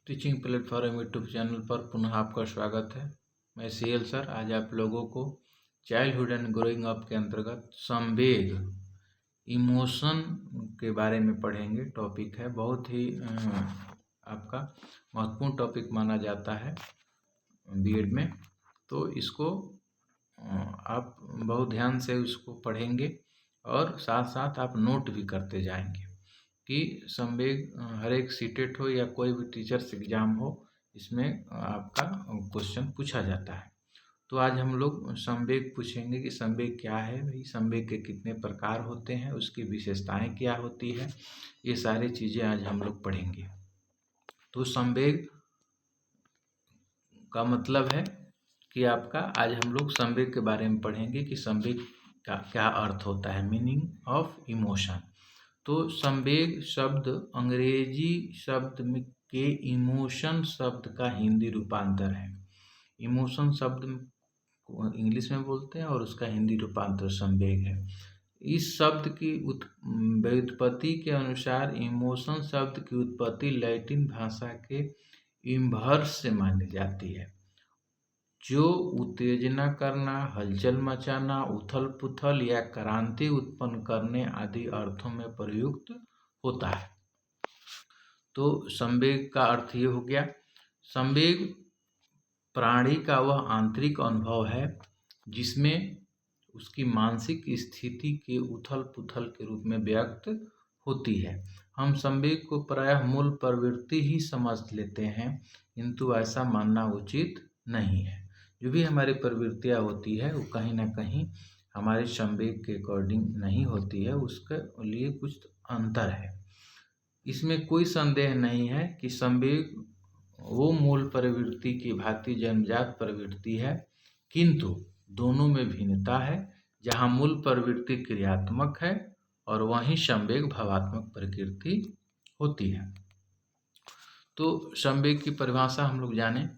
Teaching platform YouTube channel पर पुनः आपका स्वागत है। मैं सीएल सर आज आप लोगों को चाइल्डहुड एंड ग्रोइंग अप के अंतर्गत संवेग इमोशन के बारे में पढ़ेंगे। टॉपिक है बहुत ही आपका महत्वपूर्ण टॉपिक माना जाता है बीएड में, तो इसको आप बहुत ध्यान से उसको पढ़ेंगे और साथ साथ आप नोट भी करते जाएंगे कि संवेग हर एक सीटेट हो या कोई भी टीचर्स एग्जाम हो, इसमें आपका क्वेश्चन पूछा जाता है। तो आज हम लोग संवेग पूछेंगे कि संवेग क्या है, भाई संवेग के कितने प्रकार होते हैं, उसकी विशेषताएं क्या होती है, ये सारी चीज़ें आज हम लोग पढ़ेंगे। तो संवेग का मतलब है कि आपका आज हम लोग संवेग के बारे में पढ़ेंगे कि संवेग का क्या अर्थ होता है, मीनिंग ऑफ इमोशन। तो संवेग शब्द अंग्रेजी शब्द के इमोशन शब्द का हिंदी रूपांतर है। इमोशन शब्द को इंग्लिश में बोलते हैं और उसका हिंदी रूपांतर संवेग है। इस शब्द की व्युत्पत्ति के अनुसार इमोशन शब्द की उत्पत्ति लैटिन भाषा के इम्भर्स से मानी जाती है, जो उत्तेजना करना, हलचल मचाना, उथल पुथल या क्रांति उत्पन्न करने आदि अर्थों में प्रयुक्त होता है। तो संवेग का अर्थ ये हो गया। संवेग प्राणी का वह आंतरिक अनुभव है जिसमें उसकी मानसिक स्थिति के उथल पुथल के रूप में व्यक्त होती है। हम संवेग को प्रायः मूल प्रवृत्ति ही समझ लेते हैं, किंतु ऐसा मानना उचित नहीं है। जो भी हमारी प्रवृत्तियाँ होती है वो कहीं ना कहीं हमारे संवेग के अकॉर्डिंग नहीं होती है, उसके लिए कुछ अंतर है। इसमें कोई संदेह नहीं है कि संवेग वो मूल प्रवृत्ति की भांति जन्मजात प्रवृत्ति है, किंतु दोनों में भिन्नता है। जहाँ मूल प्रवृत्ति क्रियात्मक है और वहीं संवेग भावात्मक प्रकृति होती है। तो संवेग की परिभाषा हम लोग जाने।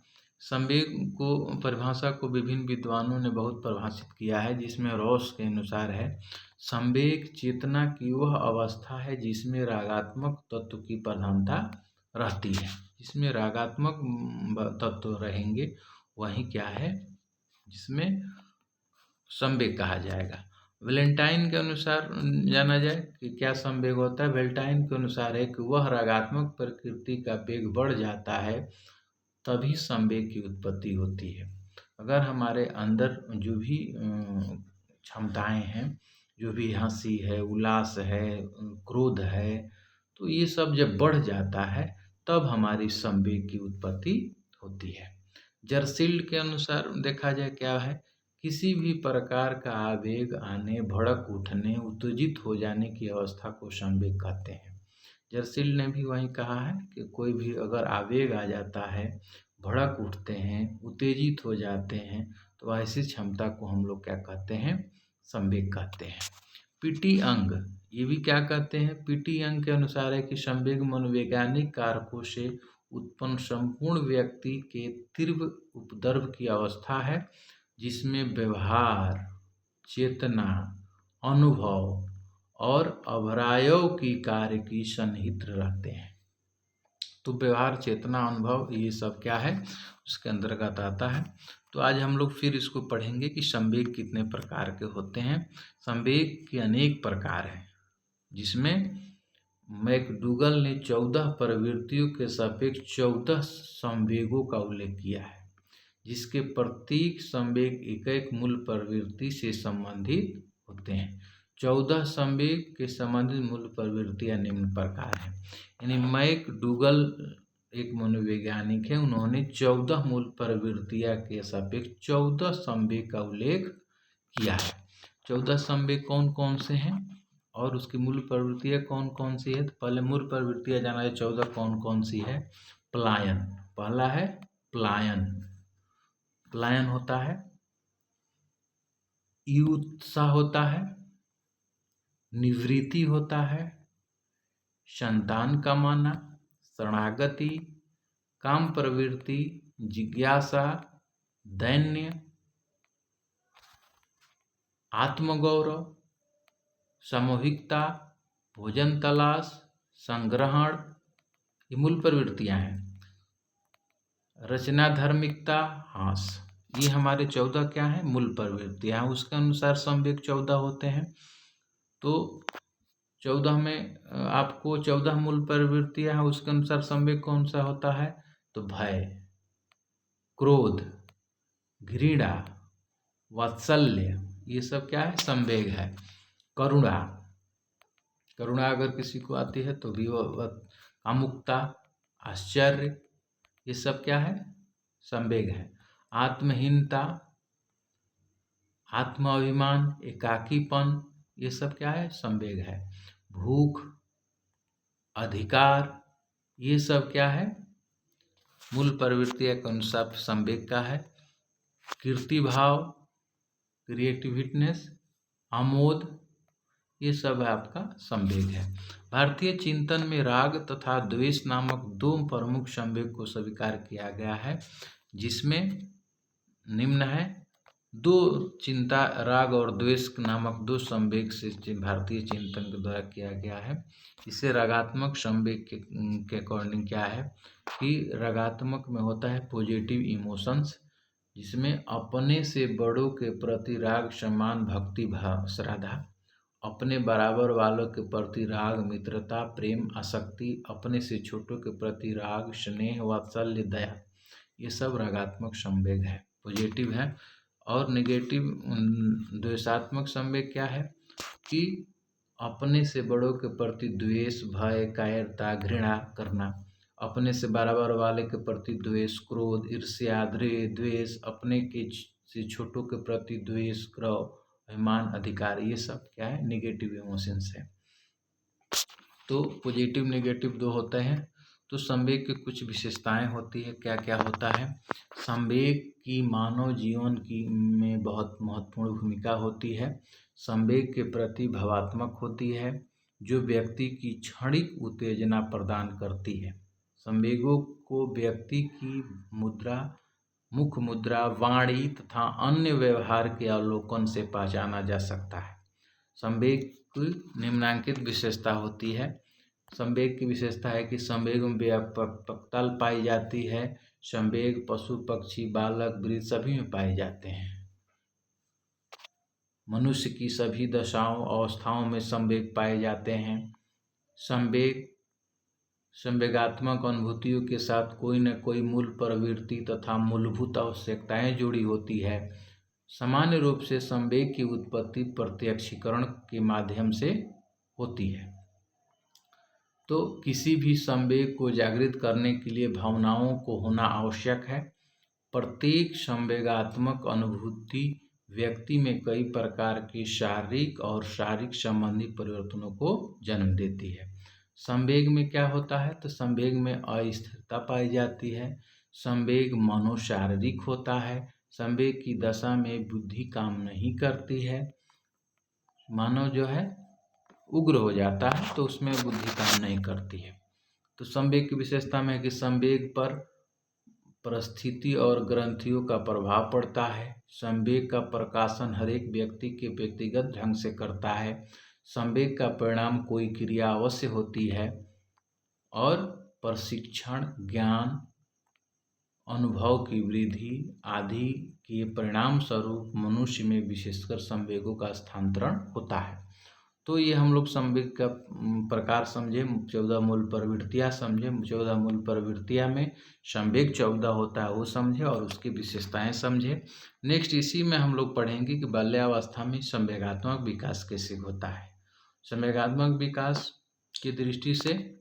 संवेग को परिभाषा को विभिन्न विद्वानों ने बहुत परिभाषित किया है, जिसमें रॉस के अनुसार है, संवेग चेतना की वह अवस्था है जिसमें रागात्मक तत्व की प्रधानता रहती है। जिसमें रागात्मक तत्व रहेंगे वही क्या है, जिसमें संवेग कहा जाएगा। वेलेंटाइन के अनुसार जाना जाए कि क्या संवेग होता है। वेलेंटाइन के अनुसार है कि वह रागात्मक प्रकृति का वेग बढ़ जाता है तभी संवेग की उत्पत्ति होती है। अगर हमारे अंदर जो भी क्षमताएं हैं, जो भी हंसी है, उल्लास है, क्रोध है, तो ये सब जब बढ़ जाता है तब हमारी संवेग की उत्पत्ति होती है। जर्सील्ड के अनुसार देखा जाए क्या है, किसी भी प्रकार का आवेग आने, भड़क उठने, उत्तेजित हो जाने की अवस्था को संवेग कहते हैं। जर्सील्ड ने भी वही कहा है कि कोई भी अगर आवेग आ जाता है, भड़क उठते हैं, उत्तेजित हो जाते हैं, तो ऐसी क्षमता को हम लोग क्या कहते हैं, संवेग कहते हैं। पीटी अंग ये भी क्या कहते हैं, पीटी अंग के अनुसार है कि संवेग मनोवैज्ञानिक कारकों से उत्पन्न संपूर्ण व्यक्ति के तीव्र उपद्रव की अवस्था है, जिसमें व्यवहार, चेतना, अनुभव और अवयव की कार्य की सन्निहित रहते हैं। तो व्यवहार, चेतना, अनुभव ये सब क्या है, उसके अंतर्गत आता है। तो आज हम लोग फिर इसको पढ़ेंगे कि संवेग कितने प्रकार के होते हैं। संवेग के अनेक प्रकार हैं, जिसमें मैकडूगल ने 14 प्रवृत्तियों के सापेक्ष 14 संवेगों का उल्लेख किया है, जिसके प्रत्येक संवेग एक मूल प्रवृत्ति से संबंधित होते हैं। 14 संवेग के संबंधित मूल प्रवृत्तियां निम्न प्रकार हैं। यानी मैकडूगल एक मनोवैज्ञानिक है, उन्होंने 14 मूल प्रवृत्तियां के सापेक्ष 14 संवेग का उल्लेख किया है। 14 संवेग कौन कौन से हैं और उसकी मूल प्रवृत्तियां कौन कौन सी है। तो पहले मूल प्रवृत्तियां जाना है 14 कौन कौन सी है। पलायन, पहला है पलायन। पलायन होता है, उत्साह होता है, निवृत्ति होता है, संतान कमाना, शरणागति, काम प्रवृत्ति, जिज्ञासा, दैन्य, आत्मगौरव, सामूहिकता, भोजन तलाश, संग्रहण, ये मूल प्रवृत्तियां हैं। रचना धार्मिकता हास, ये हमारे 14 क्या है मूल प्रवृत्तियाँ, उसके अनुसार संवेग 14 होते हैं। तो 14 में आपको 14 मूल प्रवृत्तियाँ हैं, उसके अनुसार संवेग कौन सा होता है? तो भय, क्रोध, घृणा, वात्सल्य, ये सब क्या है? संवेग है। करुणा, करुणा अगर किसी को आती है तो भी कामुकता, आश्चर्य, ये सब क्या है? संवेग है। आत्महीनता, आत्माभिमान, एकाकीपन, ये सब क्या है? संवेग है। भूख, अधिकार, ये सब क्या है? मूल प्रवृत्तियों के अनुसार संवेग का है। कीर्ति भाव, क्रिएटिविटनेस, आमोद, ये सब है आपका संवेग है। भारतीय चिंतन में राग तथा द्वेष नामक दो प्रमुख संवेग को स्वीकार किया गया है, जिसमें निम्न है। दो चिंता, राग और द्वेष नामक दो संवेग से भारतीय चिंतन के द्वारा किया गया है। इसे रागात्मक संवेग के अकॉर्डिंग क्या है कि रागात्मक में होता है पॉजिटिव इमोशंस, जिसमें अपने से बड़ों के प्रति राग, सम्मान, भक्ति भाव, श्रद्धा, अपने बराबर वालों के प्रति राग, मित्रता, प्रेम, आसक्ति, अपने से छोटों के प्रति राग, स्नेह, वात्सल्य, दया, ये सब रागात्मक संवेग है, पॉजिटिव है। और नेगेटिव द्वेषात्मक संवेग क्या है कि अपने से बड़ों के प्रति द्वेष, भय, कायरता, घृणा करना, अपने से बराबर वाले के प्रति द्वेष, क्रोध, ईर्ष्या, द्वेष, अपने के से छोटों के प्रति द्वेष, क्रोध, अभिमान, अधिकार, ये सब क्या है? नेगेटिव इमोशंस है। तो पॉजिटिव नेगेटिव दो होते हैं। तो संवेग की कुछ विशेषताएं होती है, क्या क्या होता है? संवेग की मानव जीवन की में बहुत महत्वपूर्ण भूमिका होती है। संवेग के प्रति भावात्मक होती है, जो व्यक्ति की क्षणिक उत्तेजना प्रदान करती है। संवेगों को व्यक्ति की मुद्रा, मुख मुद्रा, वाणी तथा अन्य व्यवहार के अवलोकन से पहचाना जा सकता है। संवेग की निम्नलिखित विशेषता होती है। संवेग की विशेषता है कि संवेग में व्यापकता पाई जाती है। संवेग पशु, पक्षी, बालक, वृद्ध सभी में पाए जाते हैं। मनुष्य की सभी दशाओं, अवस्थाओं में संवेग पाए जाते हैं। संवेग, संवेगात्मक अनुभूतियों के साथ कोई न कोई मूल प्रवृत्ति तथा मूलभूत आवश्यकताएं जुड़ी होती है। सामान्य रूप से संवेग की उत्पत्ति प्रत्यक्षीकरण के माध्यम से होती है। तो किसी भी संवेग को जागृत करने के लिए भावनाओं को होना आवश्यक है। प्रत्येक संवेगात्मक अनुभूति व्यक्ति में कई प्रकार की शारीरिक और शारीरिक संबंधी परिवर्तनों को जन्म देती है। संवेग में क्या होता है? तो संवेग में अस्थिरता पाई जाती है। संवेग मनोशारीरिक होता है। संवेग की दशा में बुद्धि काम नहीं करती है। मानव जो है उग्र हो जाता है तो उसमें बुद्धि काम नहीं करती है। तो संवेग की विशेषता में है कि संवेग पर परिस्थिति और ग्रंथियों का प्रभाव पड़ता है। संवेग का प्रकाशन हर एक व्यक्ति के व्यक्तिगत ढंग से करता है। संवेग का परिणाम कोई क्रिया अवश्य होती है और प्रशिक्षण, ज्ञान, अनुभव की वृद्धि आदि के परिणाम स्वरूप मनुष्य में विशेषकर संवेगों का स्थानांतरण होता है। तो ये हम लोग संवेग का प्रकार समझे, 14 मूल प्रवृत्तियाँ समझे। 14 मूल प्रवृत्तियाँ में संवेग 14 होता है वो समझे और उसकी विशेषताएं समझे। नेक्स्ट इसी में हम लोग पढ़ेंगे कि बाल्यावस्था में संवेगात्मक विकास कैसे होता है। संवेगात्मक विकास की दृष्टि से,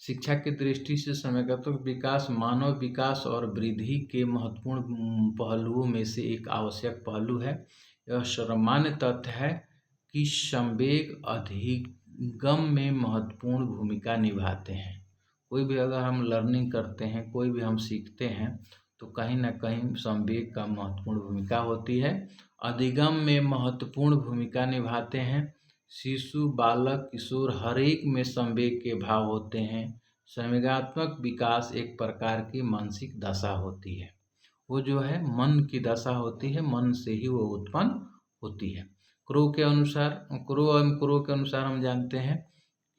शिक्षा की दृष्टि से संवेगात्मक विकास मानव विकास और वृद्धि के महत्वपूर्ण पहलुओं में से एक आवश्यक पहलू है। यह सर्वमान्य तथ्य है कि संवेग अधिगम में महत्वपूर्ण भूमिका निभाते हैं। कोई भी अगर हम लर्निंग करते हैं, कोई भी हम सीखते हैं तो कहीं ना कहीं संवेग का महत्वपूर्ण भूमिका होती है। अधिगम में महत्वपूर्ण भूमिका निभाते हैं। शिशु, बालक, किशोर हर एक में संवेग के भाव होते हैं। संवेगात्मक विकास एक प्रकार की मानसिक दशा होती है। वो जो है मन की दशा होती है, मन से ही वो उत्पन्न होती है। क्रो के अनुसार हम जानते हैं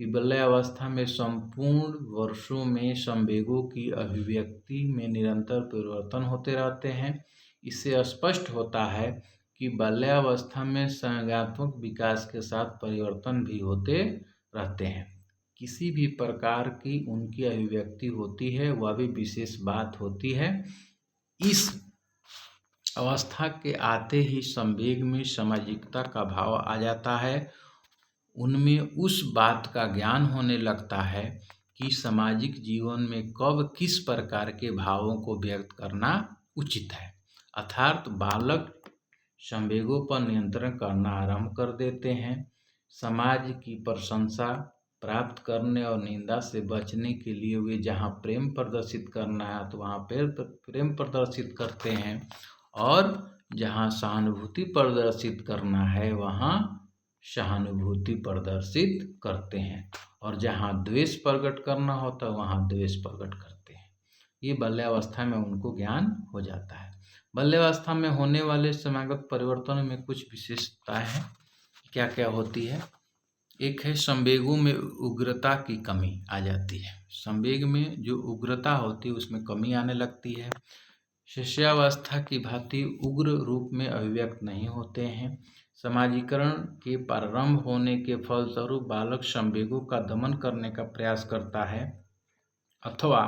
कि बाल्यावस्था में संपूर्ण वर्षों में संवेगों की अभिव्यक्ति में निरंतर परिवर्तन होते रहते हैं। इससे स्पष्ट होता है कि बाल्यावस्था में संज्ञानात्मक विकास के साथ परिवर्तन भी होते रहते हैं। किसी भी प्रकार की उनकी अभिव्यक्ति होती है, वह भी विशेष बात होती है। इस अवस्था के आते ही संवेग में सामाजिकता का भाव आ जाता है। उनमें उस बात का ज्ञान होने लगता है कि सामाजिक जीवन में कब किस प्रकार के भावों को व्यक्त करना उचित है। अर्थात बालक संवेगों पर नियंत्रण करना आरंभ कर देते हैं। समाज की प्रशंसा प्राप्त करने और निंदा से बचने के लिए वे जहाँ प्रेम प्रदर्शित करना है तो वहाँ प्रेम प्रदर्शित करते हैं, और जहाँ सहानुभूति प्रदर्शित करना है वहाँ सहानुभूति प्रदर्शित करते हैं, और जहाँ द्वेष प्रकट करना होता है वहाँ द्वेष प्रकट करते हैं। ये बाल्यावस्था में उनको ज्ञान हो जाता है। बाल्यावस्था में होने वाले समागत परिवर्तनों में कुछ विशेषताएं हैं। क्या क्या होती है? एक है संवेगों में उग्रता की कमी आ जाती है। संवेग में जो उग्रता होती है उसमें कमी आने लगती है। शिष्यावस्था की भांति उग्र रूप में अभिव्यक्त नहीं होते हैं। समाजीकरण के प्रारंभ होने के फलस्वरूप बालक संवेगों का दमन करने का प्रयास करता है अथवा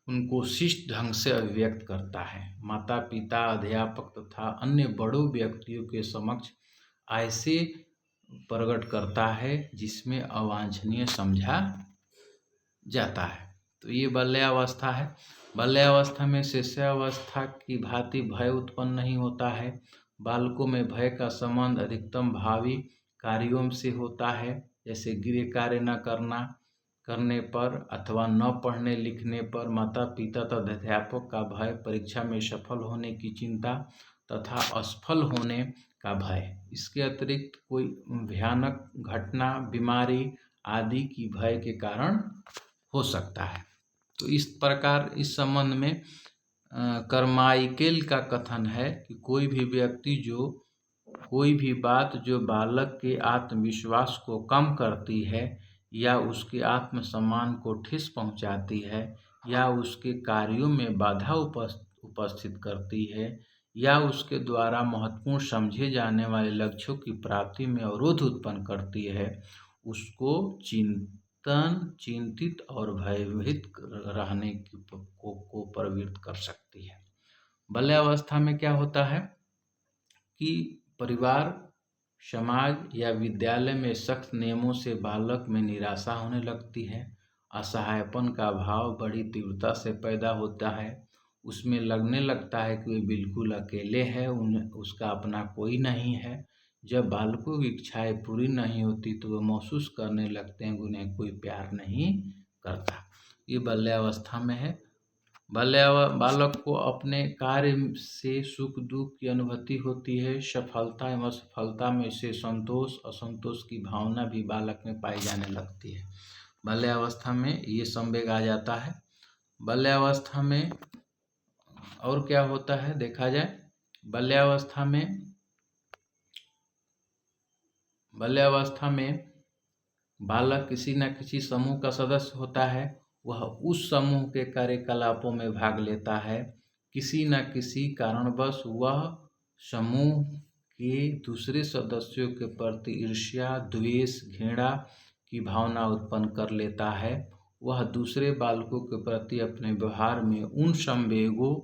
उनको शिष्ट ढंग से अभिव्यक्त करता है। माता पिता, अध्यापक तथा अन्य बड़ों व्यक्तियों के समक्ष ऐसे प्रकट करता है जिसमें अवांछनीय समझा जाता है। तो ये बाल्यावस्था है। बाल्यावस्था में शिष्यावस्था की भांति भय उत्पन्न नहीं होता है। बालकों में भय का संबंध अधिकतम भावी कार्यों से होता है, जैसे गृह कार्य न करने पर अथवा न पढ़ने लिखने पर। माता पिता तथा अध्यापक का भय, परीक्षा में सफल होने की चिंता तथा असफल होने का भय। इसके अतिरिक्त कोई भयानक घटना, बीमारी आदि की भय के कारण हो सकता है। तो इस प्रकार इस संबंध में कर्माइकेल का कथन है कि कोई भी बात जो बालक के आत्मविश्वास को कम करती है या उसके आत्मसम्मान को ठेस पहुंचाती है या उसके कार्यों में बाधा उपस्थित करती है या उसके द्वारा महत्वपूर्ण समझे जाने वाले लक्ष्यों की प्राप्ति में अवरोध उत्पन्न करती है, उसको चिंतित और भयभीत रहने को प्रवृत्त कर सकती है। बाल्यावस्था में क्या होता है कि परिवार, समाज या विद्यालय में सख्त नियमों से बालक में निराशा होने लगती है। असहायपन का भाव बड़ी तीव्रता से पैदा होता है। उसमें लगने लगता है कि वे बिल्कुल अकेले हैं, उसका अपना कोई नहीं है। जब बालकों की इच्छाएं पूरी नहीं होती तो वे महसूस करने लगते हैं कि उन्हें कोई प्यार नहीं करता। ये बाल्यावस्था में है। बालक को अपने कार्य से सुख दुख की अनुभूति होती है। सफलता एवं असफलता में से संतोष असंतोष की भावना भी बालक में पाई जाने लगती है। बाल्यावस्था में ये संवेग आ जाता है। बाल्यावस्था में और क्या होता है देखा जाए, बाल्यावस्था में बालक किसी न किसी समूह का सदस्य होता है। वह उस समूह के कार्यकलापों में भाग लेता है। किसी न किसी कारणवश वह समूह के दूसरे सदस्यों के प्रति ईर्ष्या, द्वेष, घृणा की भावना उत्पन्न कर लेता है। वह दूसरे बालकों के प्रति अपने व्यवहार में उन संवेगों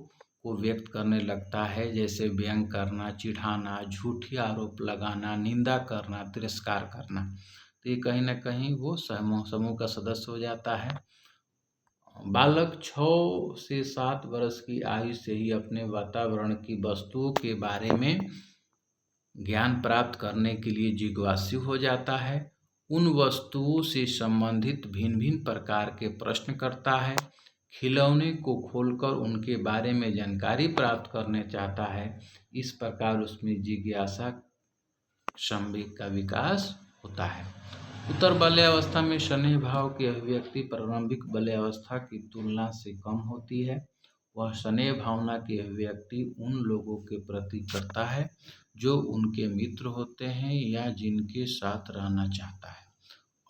को व्यक्त करने लगता है, जैसे व्यंग करना, चिढ़ाना, झूठी आरोप लगाना, निंदा करना, तिरस्कार करना। तो ये कहीं ना कहीं वो समूह का सदस्य हो जाता है। बालक 6 से 7 वर्ष की आयु से ही अपने वातावरण की वस्तुओं के बारे में ज्ञान प्राप्त करने के लिए जिज्ञासु हो जाता है। उन वस्तुओं से संबंधित भिन्न भिन्न प्रकार के प्रश्न करता है। खिलौने को खोलकर उनके बारे में जानकारी प्राप्त करने चाहता है। इस प्रकार उसमें जिज्ञासा संवेग का विकास होता है। उत्तर बाल्यावस्था में स्नेह भाव की अभिव्यक्ति प्रारंभिक बाल्यावस्था की तुलना से कम होती है। वह स्नेह भावना की अभिव्यक्ति उन लोगों के प्रति करता है जो उनके मित्र होते हैं या जिनके साथ रहना चाहता है,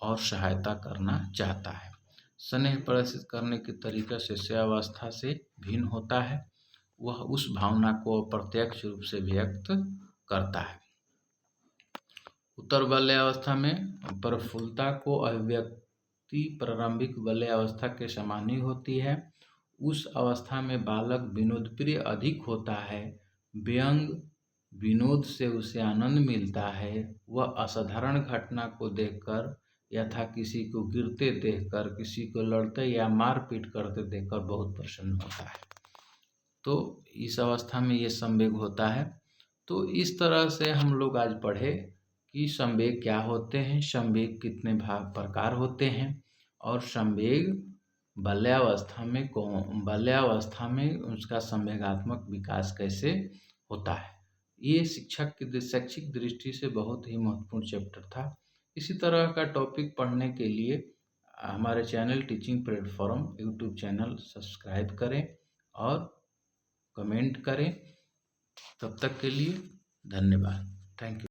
और सहायता करना चाहता है। स्नेह प्रदर्शित करने के तरीके शिष्यावस्था से भिन्न होता है। वह उस भावना को अप्रत्यक्ष रूप से व्यक्त करता है। उत्तर बाल्यावस्था में प्रफुल्लता को अभिव्यक्ति प्रारंभिक बाल्यावस्था के समान ही होती है। उस अवस्था में बालक विनोद प्रिय अधिक होता है। व्यंग विनोद से उसे आनंद मिलता है। वह असाधारण घटना को देखकर यथा किसी को गिरते देखकर, किसी को लड़ते या मारपीट करते देखकर बहुत प्रसन्न होता है। तो इस अवस्था में ये संवेग होता है। तो इस तरह से हम लोग आज पढ़े कि संवेग क्या होते हैं, संवेग कितने प्रकार होते हैं और संवेग बाल्यावस्था में उसका संवेगात्मक विकास कैसे होता है। ये शैक्षिक दृष्टि से बहुत ही महत्वपूर्ण चैप्टर था। इसी तरह का टॉपिक पढ़ने के लिए हमारे channel teaching platform YouTube channel subscribe करें और कमेंट करें। तब तक के लिए धन्यवाद। Thank you.